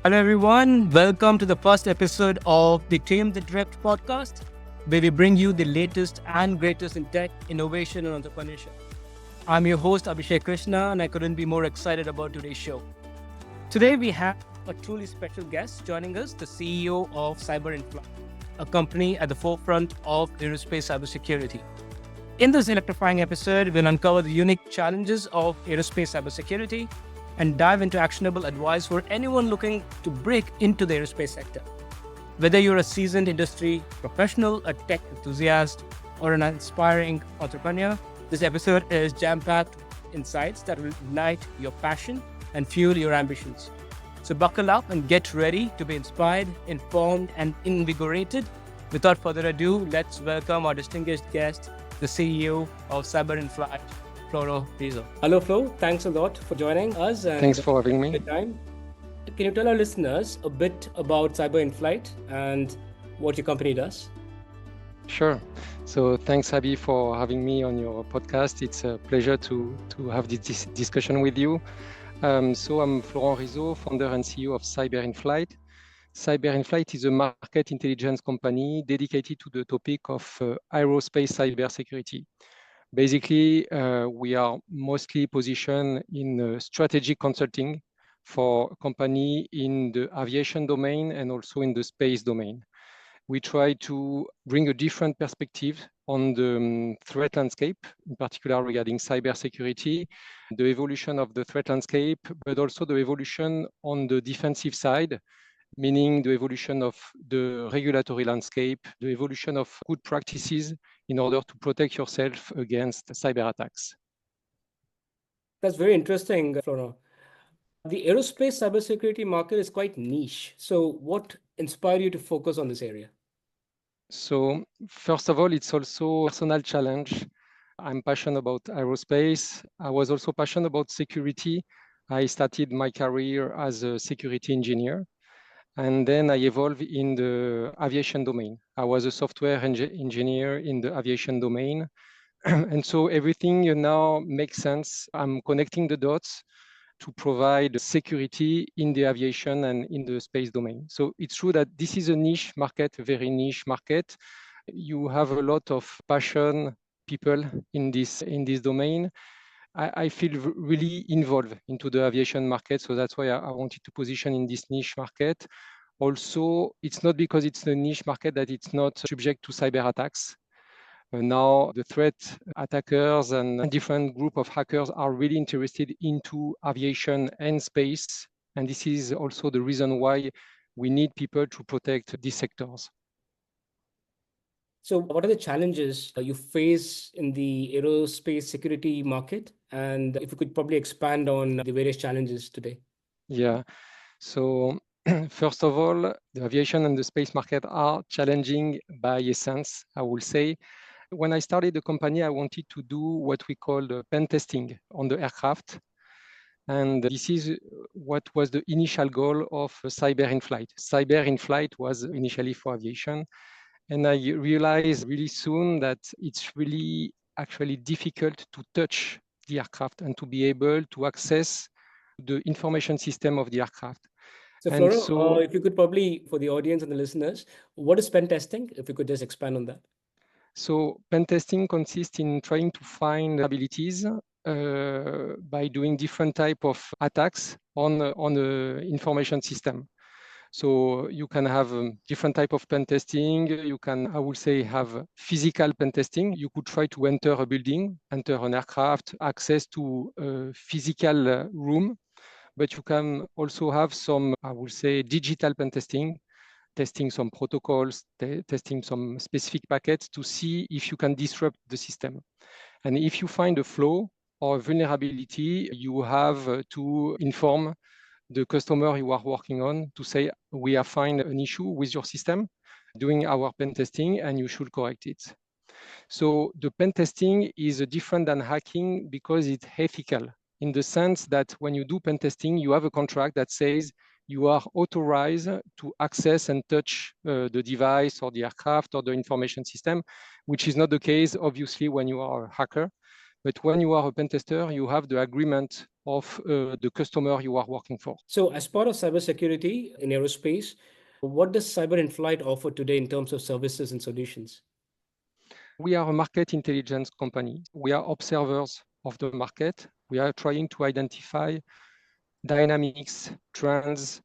Hello, everyone. Welcome to the first episode of the Tame The Drift podcast, where we bring you the latest and greatest in tech, innovation, and entrepreneurship. I'm your host, Abhishek Krishna, and I couldn't be more excited about today's show. Today, we have a truly special guest joining us, the CEO of Cyber Inflight, a company at the forefront of aerospace cybersecurity. In this electrifying episode, we'll uncover the unique challenges of aerospace cybersecurity and dive into actionable advice for anyone looking to break into the aerospace sector. Whether you're a seasoned industry professional, a tech enthusiast, or an inspiring entrepreneur, this episode is jam packed with insights that will ignite your passion and fuel your ambitions. So, buckle up and get ready to be inspired, informed, and invigorated. Without further ado, let's welcome our distinguished guest, the CEO of Cyber Inflight, Florent Rizzo. Hello, Flo. Thanks a lot for joining us. And Thanks for having me. the time. Can you tell our listeners a bit about Cyber Inflight and what your company does? Sure. So thanks, Abhi, for having me on your podcast. It's a pleasure to have this discussion with you. So I'm Florent Rizzo, founder and CEO of Cyber Inflight. Cyber Inflight is a market intelligence company dedicated to the topic of aerospace cybersecurity. Basically, we are mostly positioned in strategic consulting for company in the aviation domain and also in the space domain. We try to bring a different perspective on the threat landscape, in particular regarding cybersecurity, the evolution of the threat landscape, but also the evolution on the defensive side, meaning the evolution of the regulatory landscape, the evolution of good practices in order to protect yourself against cyber attacks. That's very interesting, Florent. The aerospace cybersecurity market is quite niche. So, what inspired you to focus on this area? So first of all, it's also a personal challenge. I'm passionate about aerospace. I was also passionate about security. I started my career as a security engineer, and then I evolved in the aviation domain. I was a software engineer in the aviation domain. And so everything now makes sense. I'm connecting the dots to provide security in the aviation and in the space domain. So it's true that this is a niche market, a very niche market. You have a lot of passion people in this domain. I feel really involved into the aviation market, so that's why I wanted to position in this niche market. Also, it's not because it's a niche market that it's not subject to cyber attacks. Now the threat attackers and different group of hackers are really interested into aviation and space. And this is also the reason why we need people to protect these sectors. So, what are the challenges you face in the aerospace security market? And if you could probably expand on the various challenges today. Yeah. So first of all, the aviation and the space market are challenging by essence, I will say. When I started the company, I wanted to do what we call the pen testing on the aircraft. And this is what was the initial goal of Cyber Inflight. Cyber Inflight was initially for aviation. And I realized really soon that it's really actually difficult to touch the aircraft and to be able to access the information system of the aircraft. So, And Flora, so, if you could probably, for the audience and the listeners, what is pen testing? If you could just expand on that. so pen testing consists in trying to find abilities by doing different type of attacks on the information system. So you can have different type of pen testing. You can, I would say, have physical pen testing. You could try to enter a building, enter an aircraft, access to a physical room, but you can also have some, I would say, digital pen testing, testing some protocols, testing some specific packets to see if you can disrupt the system. And if you find a flaw or a vulnerability, you have to inform the customer you are working on to say, we have found an issue with your system doing our pen testing and you should correct it. So the pen testing is different than hacking because it's ethical in the sense that when you do pen testing, you have a contract that says you are authorized to access and touch the device or the aircraft or the information system, which is not the case, obviously, when you are a hacker, But when you are a pen tester, you have the agreement of the customer you are working for. So, as part of cybersecurity in aerospace, what does CyberInflight offer today in terms of services and solutions? We are a market intelligence company. We are observers of the market. We are trying to identify dynamics, trends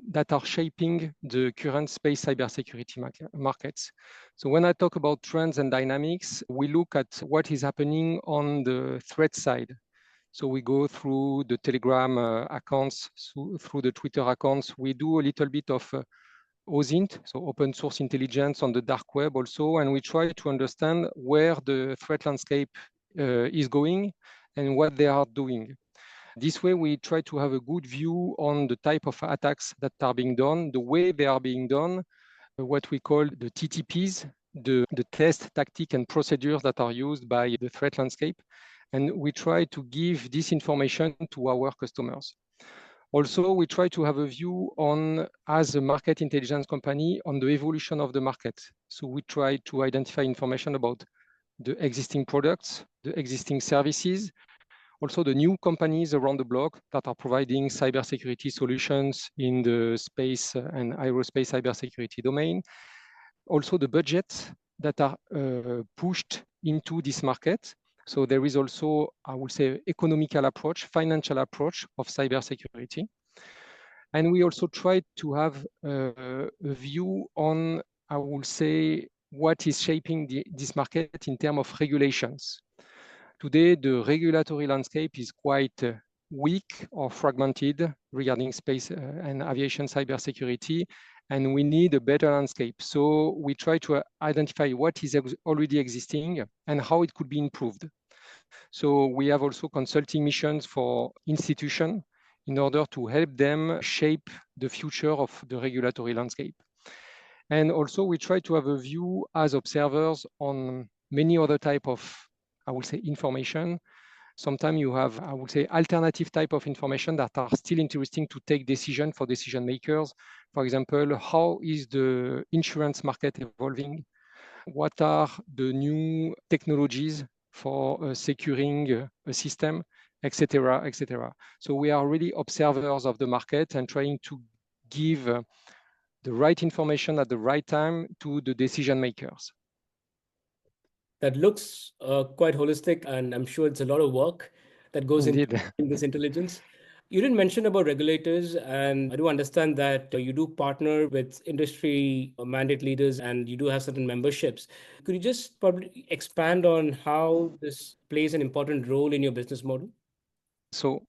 that are shaping the current space cybersecurity markets. So when I talk about trends and dynamics, we look at what is happening on the threat side. So we go through the Telegram accounts, through the Twitter accounts. We do a little bit of OSINT, so open source intelligence on the dark web also, and we try to understand where the threat landscape is going and what they are doing. This way, we try to have a good view on the type of attacks that are being done, the way they are being done, what we call the TTPs, the test, tactic, and procedures that are used by the threat landscape. And we try to give this information to our customers. Also, we try to have a view on, as a market intelligence company, on the evolution of the market. So we try to identify information about the existing products, the existing services, also the new companies around the block that are providing cybersecurity solutions in the space and aerospace cybersecurity domain. Also the budgets that are pushed into this market. So there is also, I would say, economical approach, financial approach of cybersecurity. And we also try to have a view on, I would say, what is shaping this market in terms of regulations. Today, the regulatory landscape is quite weak or fragmented regarding space and aviation cybersecurity, and we need a better landscape. So we try to identify what is already existing and how it could be improved. So we have also consulting missions for institutions in order to help them shape the future of the regulatory landscape. And also we try to have a view as observers on many other type of, I would say, information. Sometimes you have, I would say, alternative type of information that are still interesting to take decision for decision makers. For example, how is the insurance market evolving? What are the new technologies for securing a system, etc., etc. So we are really observers of the market and trying to give the right information at the right time to the decision makers. That looks quite holistic, and I'm sure it's a lot of work that goes into this intelligence. You didn't mention about regulators, and I do understand that you do partner with industry mandate leaders and you do have certain memberships. Could you just probably expand on how this plays an important role in your business model? So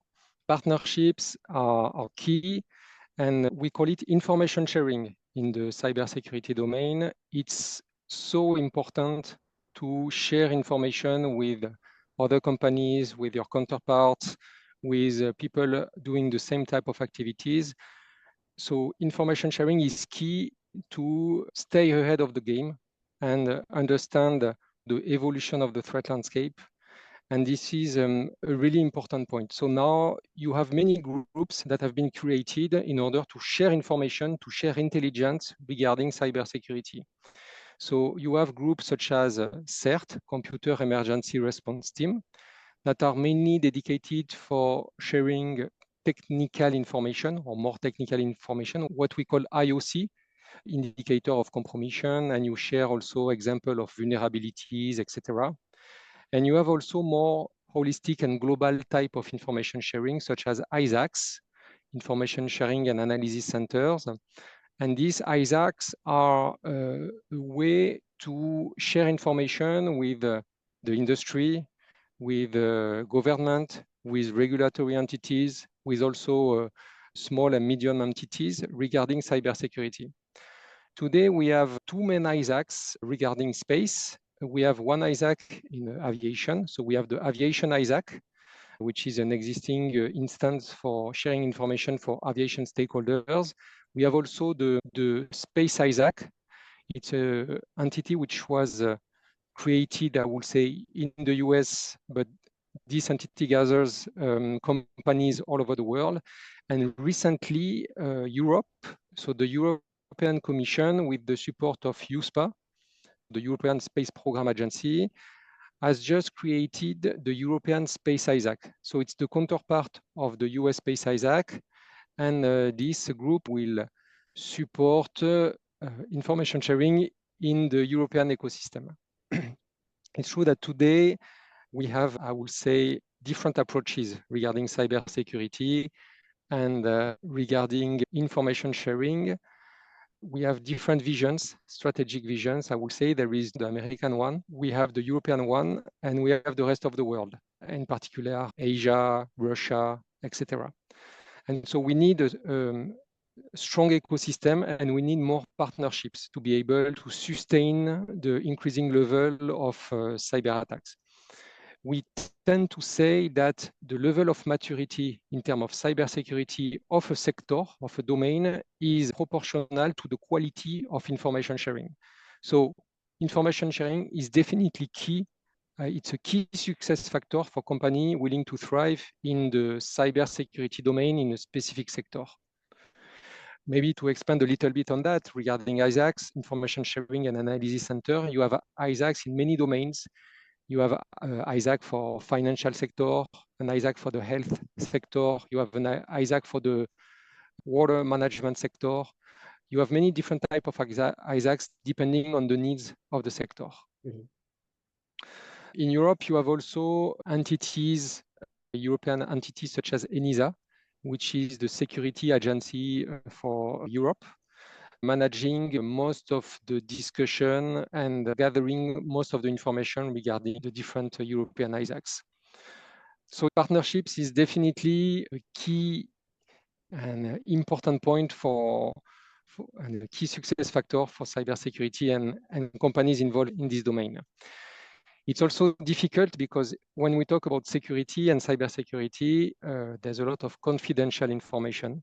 partnerships are key, and we call it information sharing in the cybersecurity domain. It's so important to share information with other companies, with your counterparts, with people doing the same type of activities. So information sharing is key to stay ahead of the game and understand the evolution of the threat landscape. And this is a really important point. So now you have many groups that have been created in order to share information, to share intelligence regarding cybersecurity. So you have groups such as CERT, Computer Emergency Response Team, that are mainly dedicated for sharing technical information or more technical information, what we call IOC, indicator of compromission, and you share also example of vulnerabilities, etc. And you have also more holistic and global type of information sharing, such as ISACs, Information Sharing and Analysis Centers. And these ISACs are a way to share information with the industry, with the government, with regulatory entities, with also small and medium entities regarding cybersecurity. Today, we have two main ISACs regarding space. We have one ISAC in aviation. So we have the Aviation ISAC, which is an existing instance for sharing information for aviation stakeholders. We have also the Space ISAC. It's an entity which was created, I would say, in the US, but this entity gathers companies all over the world. And recently, Europe, so the European Commission, with the support of EUSPA, the European Space Program Agency, has just created the European Space ISAC. So it's the counterpart of the US Space ISAC. And this group will support information sharing in the European ecosystem. It's true that today we have, I would say, different approaches regarding cybersecurity and regarding information sharing. We have different visions, strategic visions. I would say there is the American one, we have the European one, and we have the rest of the world, in particular Asia, Russia, etc. And so we need a strong ecosystem and we need more partnerships to be able to sustain the increasing level of cyber attacks. We tend to say that the level of maturity in terms of cybersecurity of a sector, of a domain, is proportional to the quality of information sharing. So information sharing is definitely key. It's a key success factor for companies willing to thrive in the cybersecurity domain in a specific sector. Maybe to expand a little bit on that regarding ISACs, Information Sharing and Analysis Center, you have ISACs in many domains. You have ISAC for financial sector, an ISAC for the health sector. You have an ISAC for the water management sector. You have many different types of ISACs depending on the needs of the sector. Mm-hmm. In Europe, you have also entities, European entities such as ENISA, which is the security agency for Europe, managing most of the discussion and gathering most of the information regarding the different European ISACs. So partnerships is definitely a key and important point and a key success factor for cybersecurity and companies involved in this domain. It's also difficult because when we talk about security and cybersecurity, there's a lot of confidential information.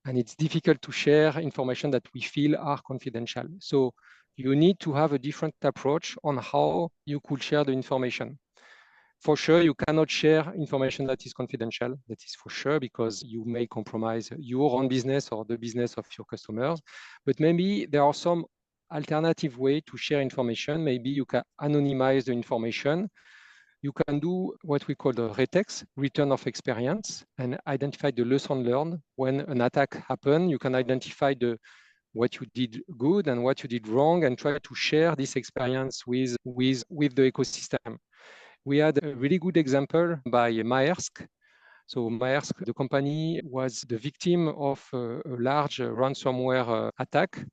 And it's difficult to share information that we feel are confidential. So you need to have a different approach on how you could share the information. For sure, you cannot share information that is confidential. That is for sure, because you may compromise your own business or the business of your customers. But maybe there are some alternative way to share information. Maybe you can anonymize the information. You can do what we call the retex, return of experience, and identify the lesson learned when an attack happened. You can identify what you did good and what you did wrong and try to share this experience with the ecosystem. We had a really good example by Maersk. So Maersk, the company, was the victim of a large ransomware attack.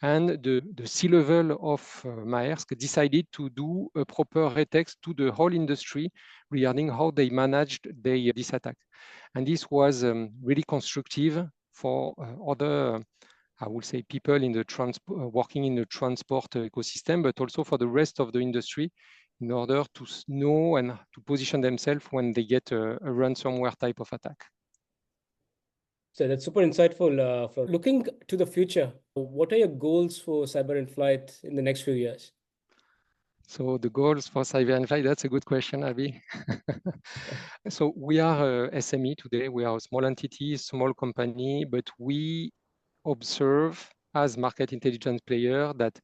And the C-level of Maersk decided to do a proper retext to the whole industry regarding how they managed this attack. And this was really constructive for other, I would say, people in the working in the transport ecosystem, but also for the rest of the industry in order to know and to position themselves when they get a ransomware type of attack. So that's super insightful. For looking to the future, what are your goals for CyberInflight in the next few years? So the goals for CyberInflight, that's a good question, Abhi. So we are a SME today. We are a small entity, small company, but we observe as market intelligence player that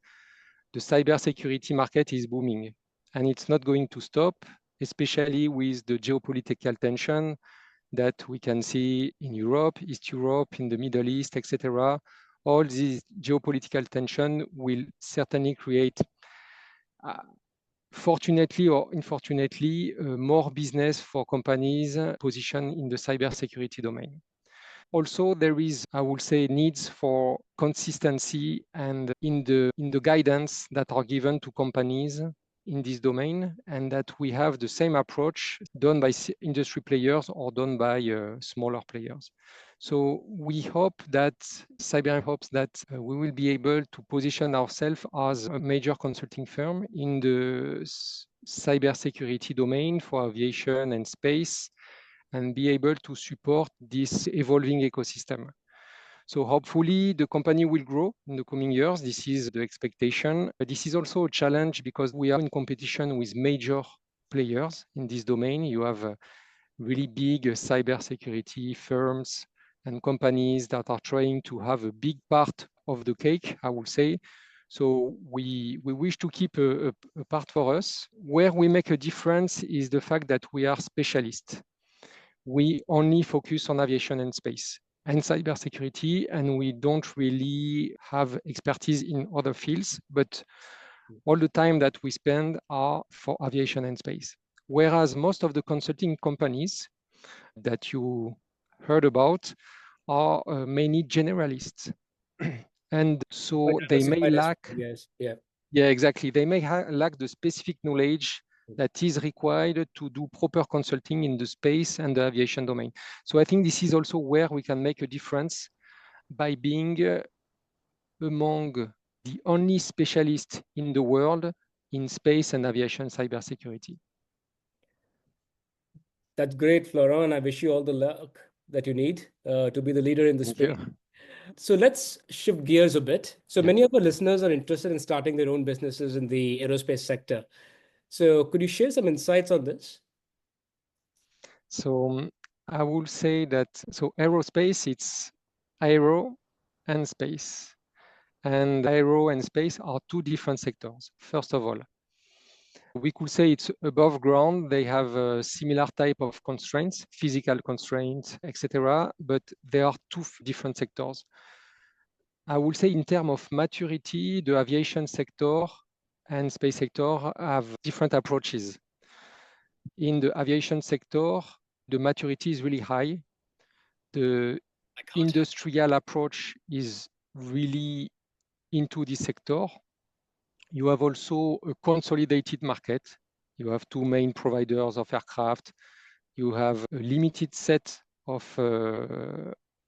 the cybersecurity market is booming and it's not going to stop, especially with the geopolitical tension that we can see in Europe, East Europe, in the Middle East, etc. All this geopolitical tension will certainly create, fortunately or unfortunately, more business for companies positioned in the cybersecurity domain. Also, there is, I would say, needs for consistency and in the guidance that are given to companies in this domain, and that we have the same approach done by industry players or done by smaller players. So we hope that CyberInflight hopes that we will be able to position ourselves as a major consulting firm in the cybersecurity domain for aviation and space, and be able to support this evolving ecosystem. So hopefully the company will grow in the coming years. This is the expectation. But this is also a challenge because we are in competition with major players in this domain. You have really big cybersecurity firms and companies that are trying to have a big part of the cake, I would say. So we wish to keep a part for us. Where we make a difference is the fact that we are specialists. We only focus on aviation and space and cybersecurity, and we don't really have expertise in other fields, but all the time that we spend are for aviation and space. Whereas most of the consulting companies that you heard about are mainly generalists. And so they may lack, Yes. Yeah. yeah, exactly. They may lack the specific knowledge that is required to do proper consulting in the space and the aviation domain. So I think this is also where we can make a difference by being among the only specialists in the world in space and aviation cybersecurity. That's great, Florent. I wish you all the luck that you need to be the leader in the Thank space. you. So let's shift gears a bit. So Yeah. many of our listeners are interested in starting their own businesses in the aerospace sector. So could you share some insights on this? So I would say that so aerospace, it's aero and space. And aero and space are two different sectors. First of all, we could say it's above ground. They have a similar type of constraints, physical constraints, etc. But they are two different sectors. I would say in terms of maturity, the aviation sector and space sector have different approaches. In the aviation sector, the maturity is really high. The industrial approach is really into this sector. You have also a consolidated market. You have two main providers of aircraft. You have a limited set of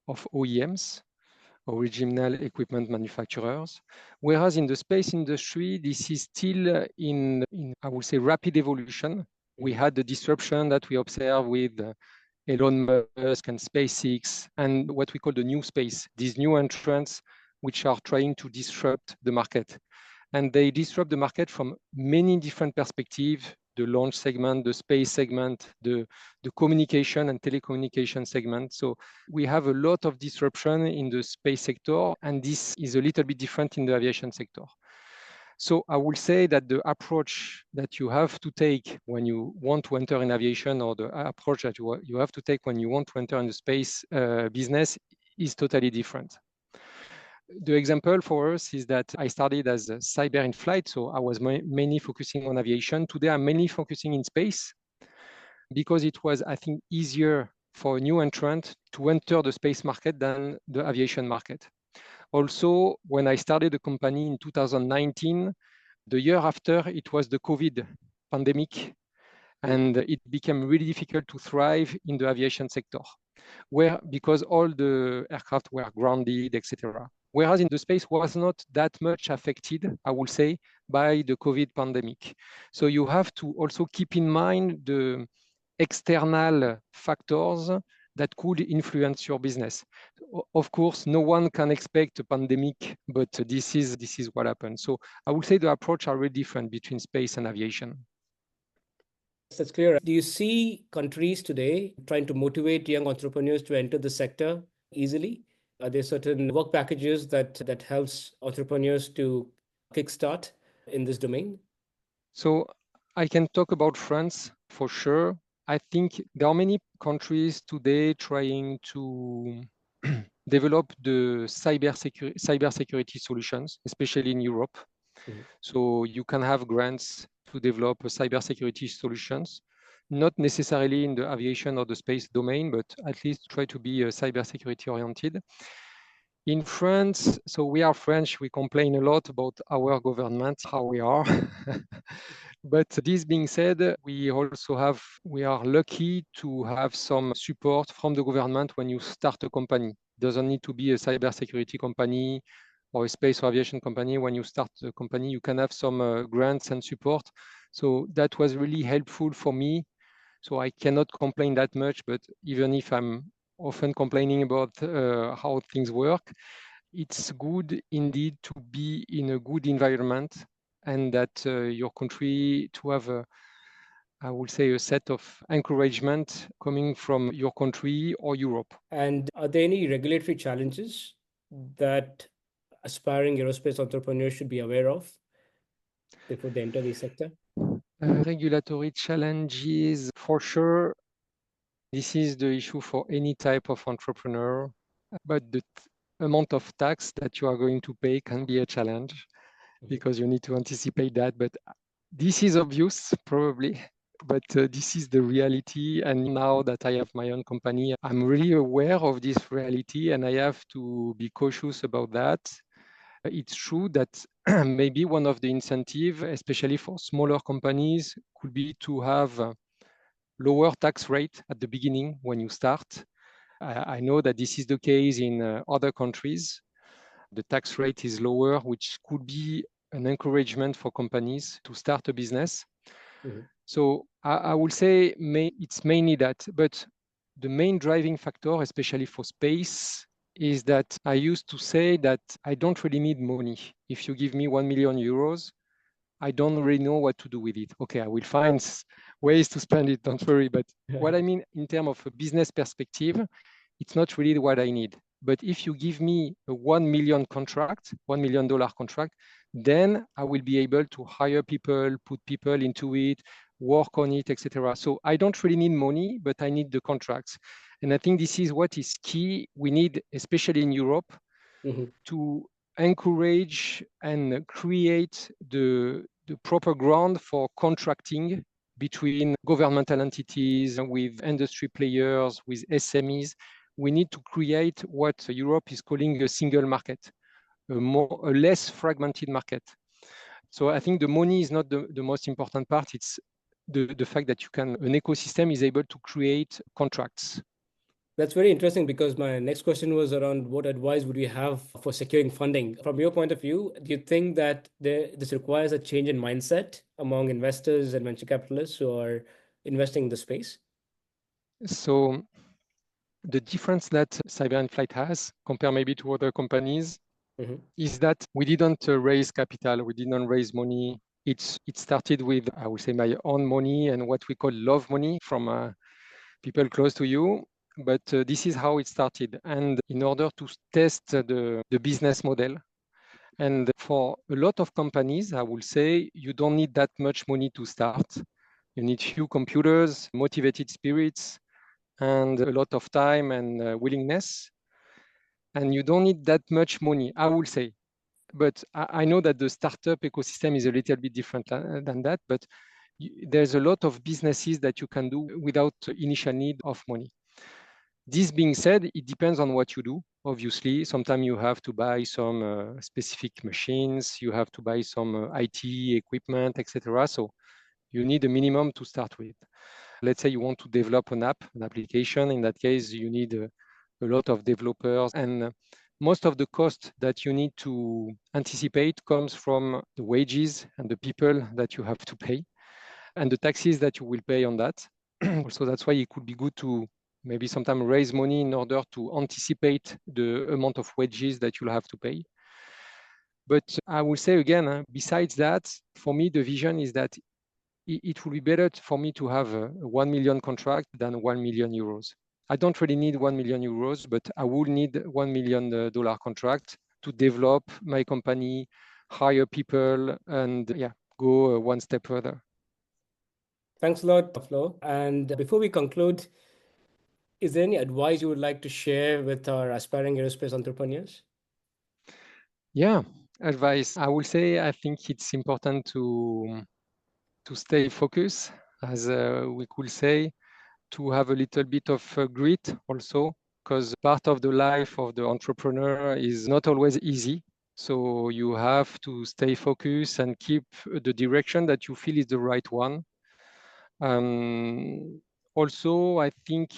OEMs, original equipment manufacturers. Whereas in the space industry, this is still in I would say, rapid evolution. We had the disruption that we observe with Elon Musk and SpaceX and what we call the new space, these new entrants which are trying to disrupt the market. And they disrupt the market from many different perspectives, the launch segment, the space segment, the communication and telecommunication segment. So we have a lot of disruption in the space sector, and this is a little bit different in the aviation sector. So I will say that the approach that you have to take when you want to enter in aviation, or the approach that you have to take when you want to enter in the space business, is totally different. The example for us is that I started as a Cyber Inflight, so I was mainly focusing on aviation. Today, I'm mainly focusing in space because it was, I think, easier for a new entrant to enter the space market than the aviation market. Also, when I started the company in 2019, the year after, it was the COVID pandemic, and it became really difficult to thrive in the aviation sector, where because all the aircraft were grounded, etc. Whereas in the space was not that much affected, I would say, by the COVID pandemic. So you have to also keep in mind the external factors that could influence your business. Of course, no one can expect a pandemic, but this is what happened. So I would say the approach are really different between space and aviation. That's clear. Do you see countries today trying to motivate young entrepreneurs to enter the sector easily? Are there certain work packages that helps entrepreneurs to kickstart in this domain? So I can talk about France for sure. I think there are many countries today trying to develop the cybersecurity solutions, especially in Europe. So you can have grants to develop cybersecurity solutions, not necessarily in the aviation or the space domain, but at least try to be cybersecurity oriented. In France, so we are French, we complain a lot about our government, how we are. But this being said, we are lucky to have some support from the government when you start a company. It doesn't need to be a cybersecurity company or a space or aviation company. When you start a company, you can have some grants and support. So that was really helpful for me. So I cannot complain that much, but even if I'm often complaining about how things work, it's good indeed to be in a good environment and that your country to have I would say a set of encouragement coming from your country or Europe. And are there any regulatory challenges that aspiring aerospace entrepreneurs should be aware of before they enter the sector? Regulatory challenges, for sure. This is the issue for any type of entrepreneur, but the amount of tax that you are going to pay can be a challenge because you need to anticipate that. But this is obvious, probably. But this is the reality. And now that I have my own company, I'm really aware of this reality and I have to be cautious about that. It's true that maybe one of the incentives, especially for smaller companies, could be to have a lower tax rate at the beginning when you start. I know that this is the case in other countries. The tax rate is lower, which could be an encouragement for companies to start a business. So I will say it's mainly that. But the main driving factor, especially for space, is that I used to say that I don't really need money. If you give me 1 million euros, I don't really know what to do with it. Okay, I will find ways to spend it, don't worry. But what I mean in terms of a business perspective, it's not really what I need. But if you give me a 1 million contract, $1 million contract, then I will be able to hire people, put people into it, work on it, etc. So I don't really need money, but I need the contracts. And I think this is what is key. We need, especially in Europe, to encourage and create the proper ground for contracting between governmental entities, with industry players, with SMEs. We need to create what Europe is calling a single market, a less fragmented market. So I think the money is not the most important part. It's the fact that an ecosystem is able to create contracts. That's very interesting because my next question was around what advice would you have for securing funding? From your point of view, do you think that this requires a change in mindset among investors and venture capitalists who are investing in the space? So the difference that CyberInflight has compared maybe to other companies is that we didn't raise capital, we didn't raise money. It started with, I would say, my own money and what we call love money from people close to you. But this is how it started. And in order to test the business model, and for a lot of companies, I will say, you don't need that much money to start. You need few computers, motivated spirits, and a lot of time and willingness. And you don't need that much money, I will say. But I know that the startup ecosystem is a little bit different than that, but there's a lot of businesses that you can do without initial need of money. This being said, it depends on what you do. Obviously, sometimes you have to buy some specific machines, you have to buy some IT equipment, etc. So you need a minimum to start with. Let's say you want to develop an application. In that case, you need a lot of developers, and most of the cost that you need to anticipate comes from the wages and the people that you have to pay and the taxes that you will pay on that. So that's why it could be good to maybe sometimes raise money in order to anticipate the amount of wages that you'll have to pay. But I will say again, besides that, for me, the vision is that it would be better for me to have a 1 million contract than 1 million euros. I don't really need 1 million euros, but I will need $1 million contract to develop my company, hire people, and go one step further. Thanks a lot, Flo. And before we conclude, is there any advice you would like to share with our aspiring aerospace entrepreneurs? Yeah, advice. I will say I think it's important to stay focused, as we could say, to have a little bit of grit also, because part of the life of the entrepreneur is not always easy. So you have to stay focused and keep the direction that you feel is the right one. Also, I think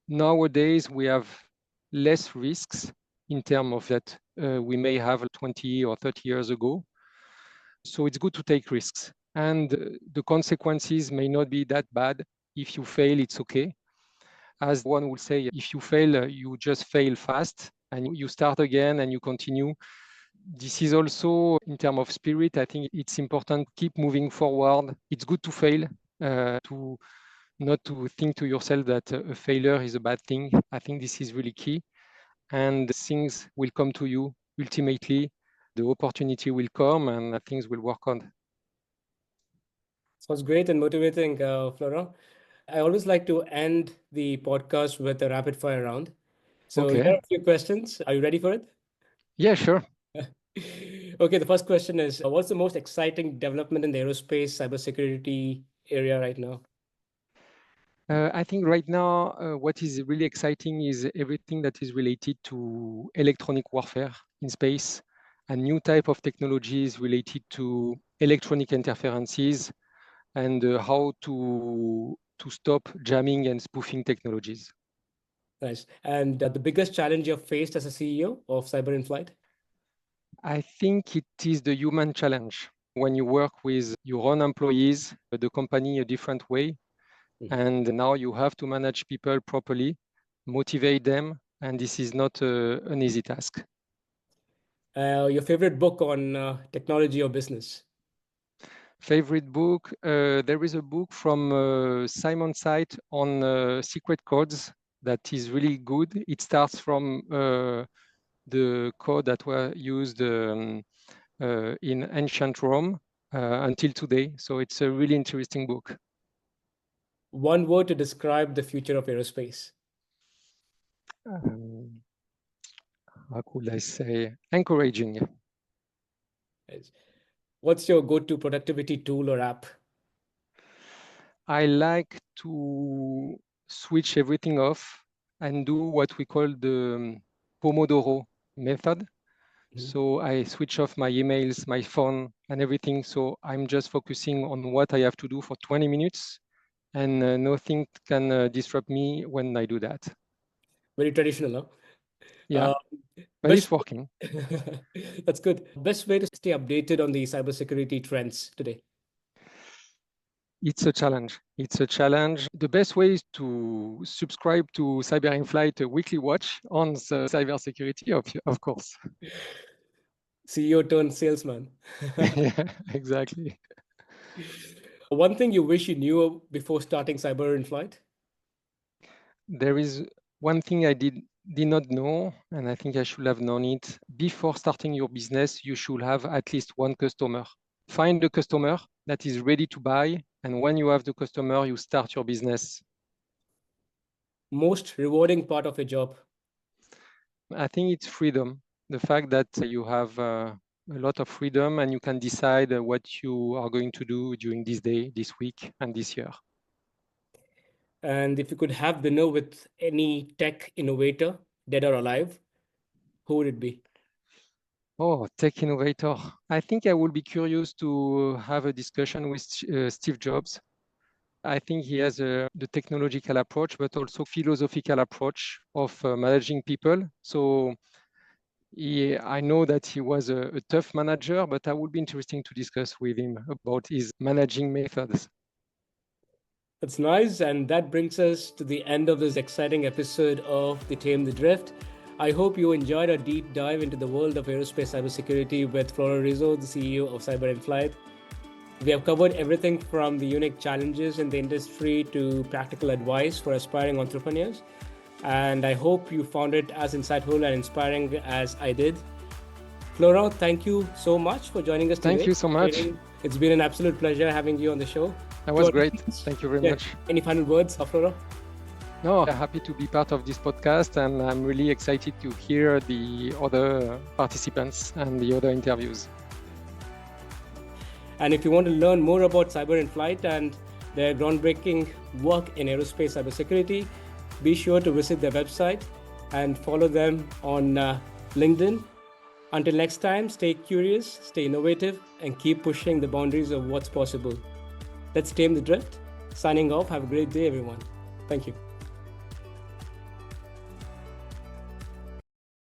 nowadays we have less risks in terms of that we may have 20 or 30 years ago. So it's good to take risks. And the consequences may not be that bad. If you fail, it's okay. As one would say, if you fail, you just fail fast and you start again and you continue. This is also in terms of spirit. I think it's important to keep moving forward. It's good to fail, to not to think to yourself that a failure is a bad thing. I think this is really key. And things will come to you ultimately the opportunity will come and things will work on. Sounds great and motivating, Florent. I always like to end the podcast with a rapid fire round. So here Okay. are a few questions. Are you ready for it? Yeah, sure. Okay, the first question is, what's the most exciting development in the aerospace cybersecurity area right now? I think right now, what is really exciting is everything that is related to electronic warfare in space and new type of technologies related to electronic interferences and how to stop jamming and spoofing technologies. Nice. And the biggest challenge you've faced as a CEO of Cyber Inflight? I think it is the human challenge. When you work with your own employees, the company a different way, and now you have to manage people properly, motivate them, and this is not an easy task. Your favorite book on technology or business? Favorite book? There is a book from Simon Sight on secret codes that is really good. It starts from the code that were used in ancient Rome until today. So it's a really interesting book. One word to describe the future of aerospace. Um, how could I say? Encouraging. Yes. What's your go-to productivity tool or app? I like to switch everything off and do what we call the Pomodoro method. So I switch off my emails, my phone, and everything. So I'm just focusing on what I have to do for 20 minutes, and nothing can disrupt me when I do that. Very traditional, Yeah, huh? but Best it's working. That's good. Best way to stay updated on the cybersecurity trends today. It's a challenge. It's a challenge. The best way is to subscribe to CyberInflight weekly watch on the cybersecurity, of course. CEO turned salesman. Yeah, exactly. One thing you wish you knew before starting Cyber Inflight? There is one thing I did not know, and I think I should have known it. Before starting your business, you should have at least one customer. Find a customer that is ready to buy, and when you have the customer, you start your business. Most rewarding part of your job? I think it's freedom. The fact that you have a lot of freedom and you can decide what you are going to do during this day, this week, and this year. And if you could have dinner with any tech innovator, dead or alive, who would it be? Oh, tech innovator. I think I will be curious to have a discussion with Steve Jobs. I think he has the technological approach, but also philosophical approach of managing people. So I know that he was a tough manager, but I would be interesting to discuss with him about his managing methods. That's nice. And that brings us to the end of this exciting episode of the Tame the Drift. I hope you enjoyed a deep dive into the world of aerospace cybersecurity with Florent Rizzo, the CEO of Cyber Inflight. We have covered everything from the unique challenges in the industry to practical advice for aspiring entrepreneurs. And I hope you found it as insightful and inspiring as I did. Florent, thank you so much for joining us today. Thank you so much. It's been an absolute pleasure having you on the show. That was great. Thank you very much. Any final words, Florent? No, I'm happy to be part of this podcast, and I'm really excited to hear the other participants and the other interviews. And if you want to learn more about Cyber Inflight and their groundbreaking work in aerospace cybersecurity, be sure to visit their website and follow them on LinkedIn. Until next time, stay curious, stay innovative, and keep pushing the boundaries of what's possible. Let's tame the drift. Signing off. Have a great day, everyone. Thank you.